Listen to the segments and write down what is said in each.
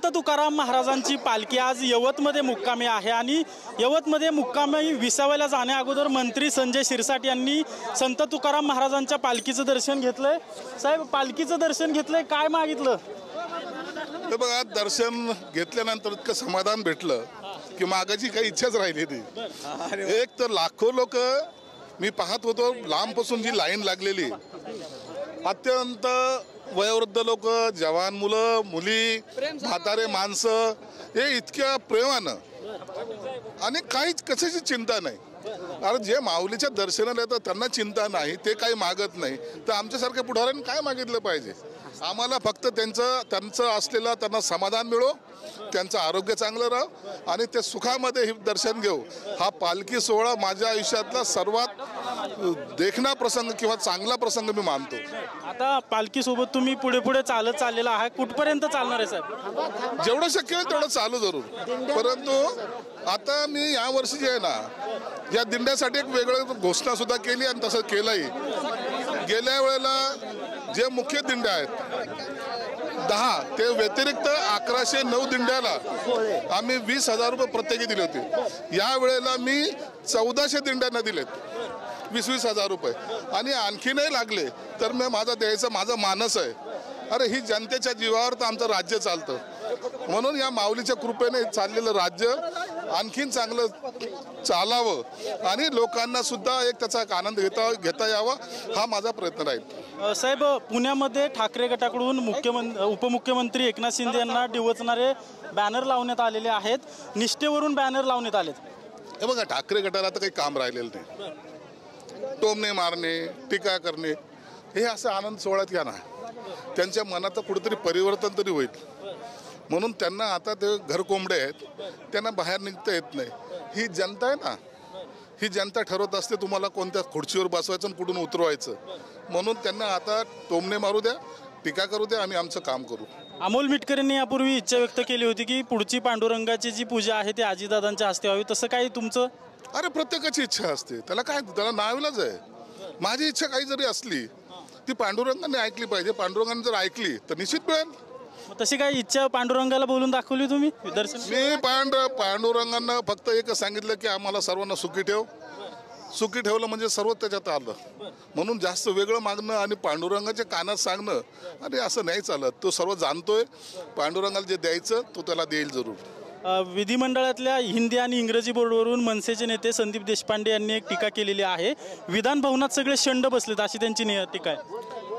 संत तुकाराम महाराजांची पालखी आज यवतमध्ये मुक्कामी आहे आणि यवतमध्ये मुक्कामी विसाव्याला जाण्या अगोदर मंत्री संजय शिरसाट यांनी संत तुकाराम महाराजांच्या पालखीचं दर्शन घेतलंय। साहेब, पालखीचं दर्शन घेतलंय, काय मागितलं? हे बघा, दर्शन घेतल्यानंतर इतकं समाधान भेटलं की मागाची काही इच्छाच राहिली नाही। एक तर लाखो लोक मी पाहत होतो, लांबपासून जी लाईन लागलेली, अत्यंत वयोवृद्ध लोक, जवान मुलं मुली, म्हातारे माणसं, हे इतक्या प्रेमानं आणि काहीच कशाची चिंता नाही। अरे जे माऊलीच्या दर्शनाला येतात त्यांना चिंता नाही, ते काही मागत नाही, तर आमच्यासारख्या पुढाऱ्यांनी काय मागितलं पाहिजे? आम्हाला फक्त त्यांचं असलेलं त्यांना समाधान मिळो, त्यांचं आरोग्य चांगलं राहो आणि ते सुखामध्ये हे दर्शन घेऊ। हा पालखी सोहळा माझ्या आयुष्यातला सर्वात देखणा प्रसंग किंवा चांगला प्रसंग मी मानतो। आता पालखीसोबत तुम्ही पुढे पुढे चालत चाललेला आहे, कुठपर्यंत चालणार आहे साहेब? जेवढं शक्य होईल तेवढं चालू जरूर, परंतु आता मी यावर्षी जे आहे ना, या दिंड्यासाठी एक वेगळं घोषणा सुद्धा केली आणि तसं केलंही। गेल्या वेळेला जे मुख्य दिंड्या आहेत 10, ते व्यतिरिक्त 1109 दिंड्याला आम्ही 20,000 रुपये प्रत्येकी दिले होते। या वेळेला मी 1400 दिंड्यांना दिलेत 20,000 रुपये आणि आणखीनही लागले तर मी माझा मानस आहे। अरे ही जनतेच्या जीवावर तर आमचं राज्य चालतं, म्हणून या माऊलीच्या कृपेने चाललेलं राज्य आणखीन चांगलं चालावं आणि लोकांना सुद्धा एक त्याचा आनंद घेता यावा, हा माझा प्रयत्न राहील। साहेब, पुण्यामध्ये ठाकरे गटाकडून उपमुख्यमंत्री एकनाथ शिंदे यांना डिवचणारे बॅनर लावण्यात आलेले आहेत, निष्ठेवरून बॅनर लावण्यात आलेत। हे बघा, ठाकरे गटाला तर काही काम राहिलेलं नाही। टोमणे मारणे, टीका करणे, हे असं आनंद सोहळ्यात घ्या ना, त्यांच्या मनात कुठेतरी परिवर्तन तरी होईल, म्हणून त्यांना आता ते घर कोंबडे आहेत, त्यांना बाहेर निघता येत नाही। ही जनता आहे ना, ही जनता ठरवत असते तुम्हाला कोणत्या खुर्चीवर बसवायचं आणि कुठून उतरवायचं, म्हणून त्यांना आता टोमणे मारू द्या, टीका करू द्या, आम्ही आमचं काम करू। अमोल मिटकरींनी यापूर्वी इच्छा व्यक्त केली होती की पुढची पांडुरंगाची जी पूजा आहे ती आजीदादांच्या हस्ते व्हावी, तसं काही तुमचं? अरे प्रत्येकाची इच्छा असते, त्याला नाविलाज आहे। माझी इच्छा काही जरी असली ती पांडुरंगाने ऐकली पाहिजे, पांडुरंगाने जर ऐकली तर निश्चित मिळेल। तशी काही इच्छा पांडुरंगाला बोलून दाखवली तुम्ही दर्शन? मी पांडुरंगांना फक्त एकच सांगितलं की आम्हाला सर्वांना सुखी ठेव, सुखी ठेवलं म्हणजे सर्व त्याच्यात आलं, म्हणून जास्त वेगळं मागणं आणि पांडुरंगाच्या कानात सांगणं अरे असं नाही चालत। तो सर्व जाणतोय, पांडुरंगाला जे द्यायचं तो त्याला देईल जरूर। विधिमंडळातल्या हिंदी आणि इंग्रजी बोर्डवरून मनसेचे नेते संदीप देशपांडे यांनी एक टीका केलेली आहे, विधान भवनात सगळे शंड बसलेत अशी त्यांची टीका आहे।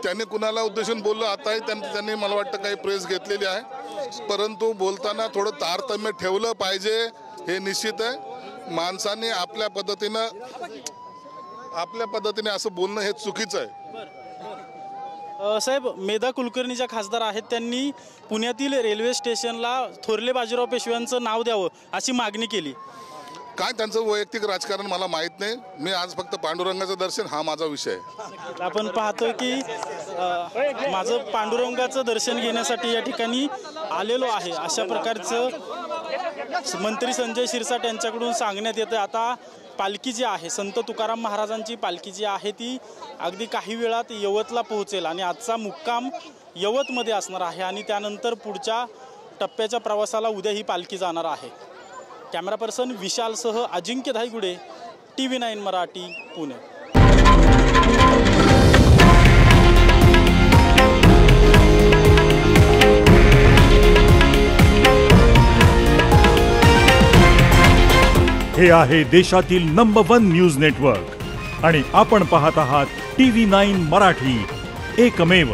त्यांनी कुणाला उद्देशून बोललं आताही त्यांनी मला वाटतं काही प्रेस घेतलेली आहे, परंतु बोलताना थोडं तारतम्य ठेवलं पाहिजे, हे निश्चित आहे। माणसाने आपल्या पद्धतीने असं बोलणं हे चुकीचं आहे। साहेब, मेधा कुलकर्णी ज्या खासदार आहेत त्यांनी पुण्यातील रेल्वे स्टेशनला थोरले बाजीराव पेशव्यांचं नाव द्यावं अशी मागणी केली। काय त्यांचं वैयक्तिक राजकारण मला माहीत नाही, मी आज फक्त पांडुरंगाचं दर्शन हा माझा विषय आहे। आपण पाहतोय की माझं पांडुरंगाचं दर्शन घेण्यासाठी या ठिकाणी आलेलो आहे, अशा प्रकारचं मंत्री संजय शिरसाट यांच्याकडून सांगण्यात येतं। आता पालखी जी आहे, संत तुकाराम महाराजांची पालखी जी आहे ती अगदी काही वेळात यवतला पोहोचेल आणि आजचा मुक्काम यवतमध्ये असणार आहे आणि त्यानंतर पुढच्या टप्प्याच्या प्रवासाला उद्या ही पालखी जाणार आहे। कॅमेरा पर्सन विशालसह अजिंक्य धायगुडे, TV9 मराठी, पुणे। हे आहे देशातील नंबर 1 न्यूज नेटवर्क आणि आपण पाहत आहात TV9 मराठी, एकमेव।